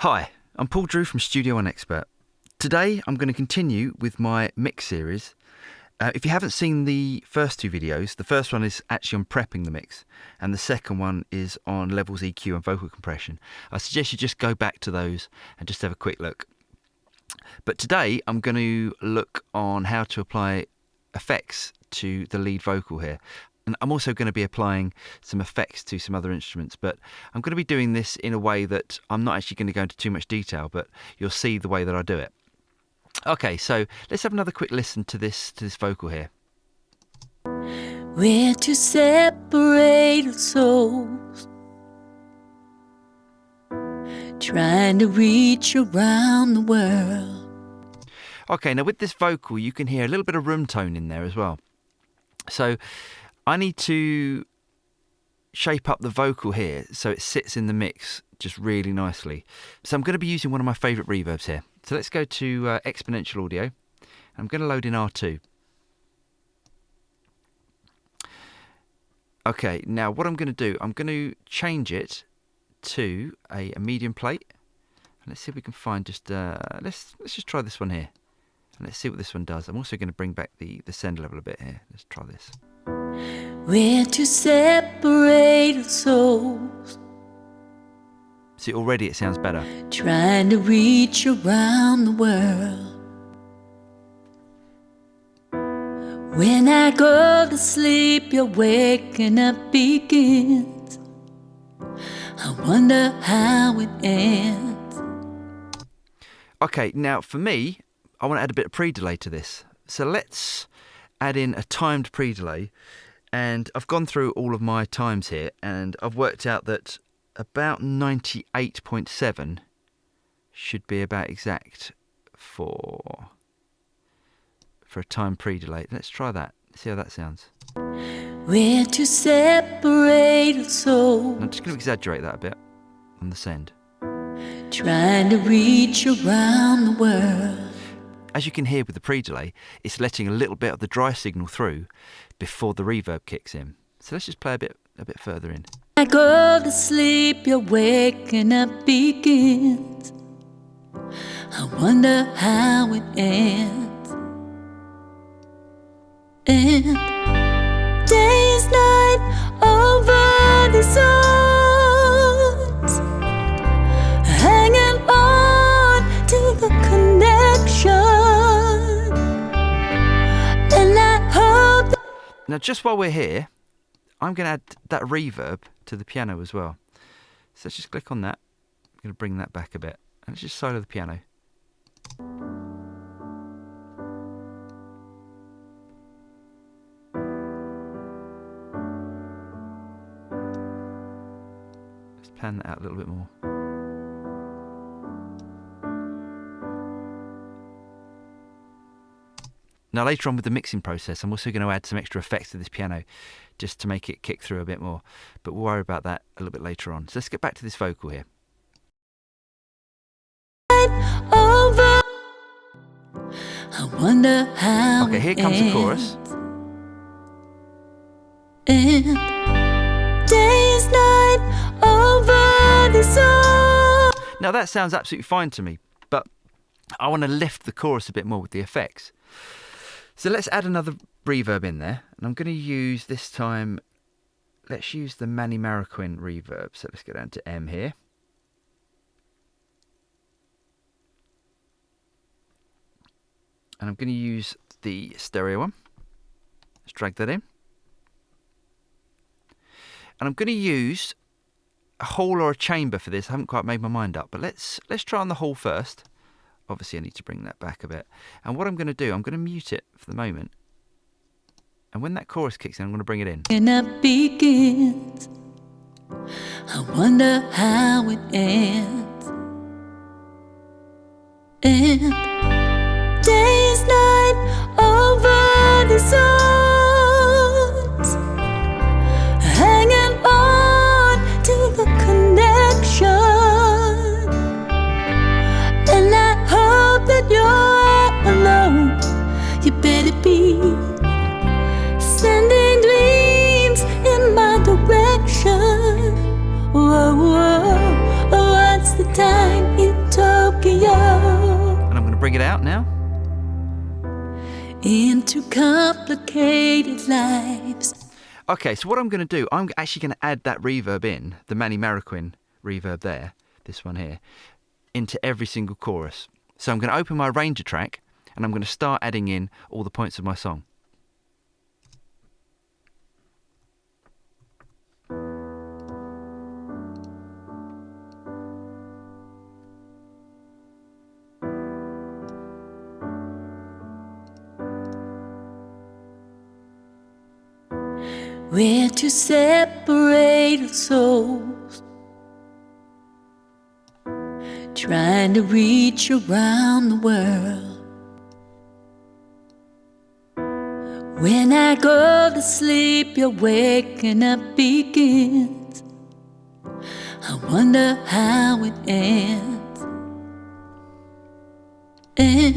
Hi, I'm Paul Drew from Studio One Expert. Today I'm going to continue with my mix series. If you haven't seen the first two videos, the first one is actually on prepping the mix and the second one is on levels, EQ and vocal compression. I suggest you just go back to those and just have a quick look. But today I'm going to look on how to apply effects to the lead vocal here. And I'm also going to be applying some effects to some other instruments, but I'm going to be doing this in a way that I'm not actually going to go into too much detail, but you'll see the way that I do it. Okay, so let's have another quick listen to this vocal here. We're two separated souls trying to reach around the world. Okay, now with this vocal you can hear a little bit of room tone in there as well. So I need to shape up the vocal here so it sits in the mix just really nicely. So I'm going to be using one of my favourite reverbs here. So let's go to exponential audio. I'm going to load in R2. Okay, now what I'm going to do, I'm going to change it to a medium plate. And let's see if we can find just, let's just try this one here. And let's see what this one does. I'm also going to bring back the send level a bit here. Let's try this. We're two separated souls. See, already it sounds better. Trying to reach around the world. When I go to sleep, your waking up begins. I wonder how it ends. Okay, now for me, I want to add a bit of pre-delay to this. So let's add in a timed pre-delay. And I've gone through all of my times here and I've worked out that about 98.7 should be about exact for a time pre-delay. Let's try that. See how that sounds. We're two separated souls. I'm just going to exaggerate that a bit on the send. Trying to reach around the world. As you can hear with the pre-delay, it's letting a little bit of the dry signal through before the reverb kicks in. So let's just play a bit further in. I go to sleep, your waking up begins. I wonder how it ends. And day is night over the zones, hanging on to the connection. And I hope that now just while we're here, I'm going to add that reverb to the piano as well. So let's just click on that. I'm going to bring that back a bit. And let's just solo the piano. Let's pan that out a little bit more. Now later on with the mixing process, I'm also going to add some extra effects to this piano just to make it kick through a bit more. But we'll worry about that a little bit later on. So let's get back to this vocal here. over. I wonder how. Okay, here comes the chorus. And day is night over the zone. Now that sounds absolutely fine to me, but I want to lift the chorus a bit more with the effects. So let's add another reverb in there, and I'm going to use this time, let's use the Manny Marroquin reverb. So let's go down to M here. And I'm going to use the stereo one. Let's drag that in. And I'm going to use a hall or a chamber for this. I haven't quite made my mind up, but let's try on the hall first. Obviously I need to bring that back a bit. And what I'm going to do, I'm going to mute it for the moment. And when that chorus kicks in, I'm going to bring it in. And it begins. I wonder how it ends. And day is night over the zones, hanging on to the connection. And I hope that you're alone. You better be sending dreams in my direction. Whoa, whoa, what's bring it out now. Into complicated lives. Okay, so what I'm going to do, I'm actually going to add that reverb in, the Manny Marroquin reverb there, this one here, into every single chorus. So I'm going to open my arranger track and I'm going to start adding in all the points of my song. We're two separated souls, trying to reach around the world. When I go to sleep, your waking up begins. I wonder how it ends. And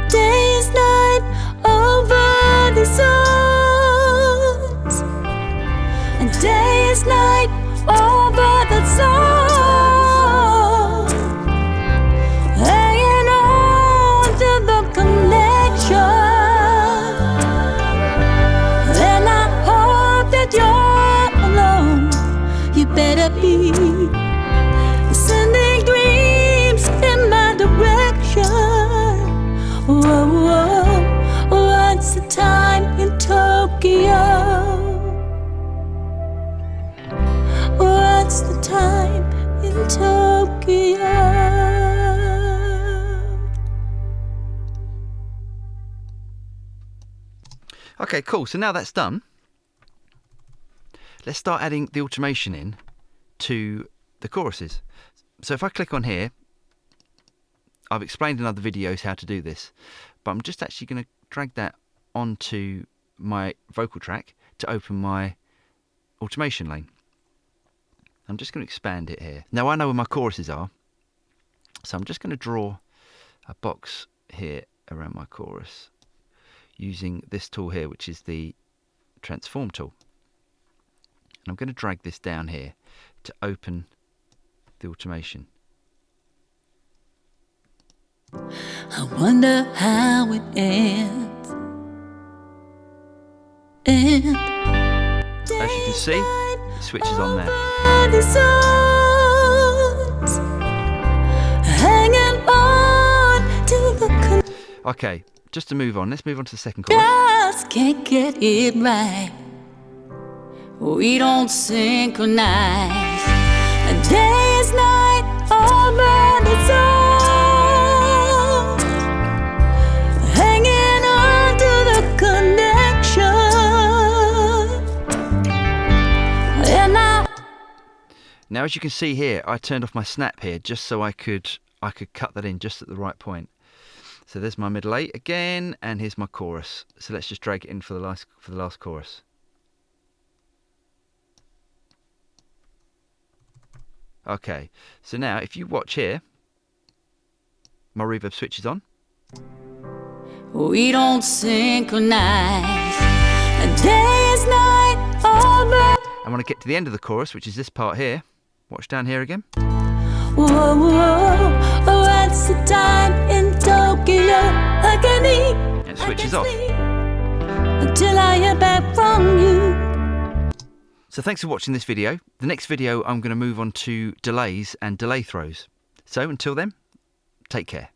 day is night over the songs, and day is night over the songs, hanging on to the connection. And I hope that you're alone. You better be sending dreams in my direction. Whoa, whoa, what's the time in Tokyo? What's the time in Tokyo? Okay, cool. So now that's done, let's start adding the automation in to the choruses. So if I click on here, I've explained in other videos how to do this, but I'm just actually going to drag that onto my vocal track to open my automation lane. I'm just going to expand it here. Now I know where my choruses are, so I'm just going to draw a box here around my chorus using this tool here, which is the transform tool. And I'm going to drag this down here to open the automation. I wonder how it ends. And as you can see, it switches on there. the songs, hanging on to the Okay, just to move on, let's move on to the second chorus. just can't get it right. We don't synchronize. And day is night over the songs, hanging on to the connection. And Now as you can see here, I turned off my snap here just so I could cut that in just at the right point. So there's my middle 8 again, and here's my chorus. So let's just drag it in for the last chorus. Okay, so now if you watch here, my reverb switches on. we don't synchronize. And day is night over. And when I get to the end of the chorus, which is this part here, watch down here again. Whoa, whoa, what's the time in Tokyo? I can eat, And it switches off. until I hear back from you. So thanks for watching this video. The next video I'm going to move on to delays and delay throws. So until then, take care.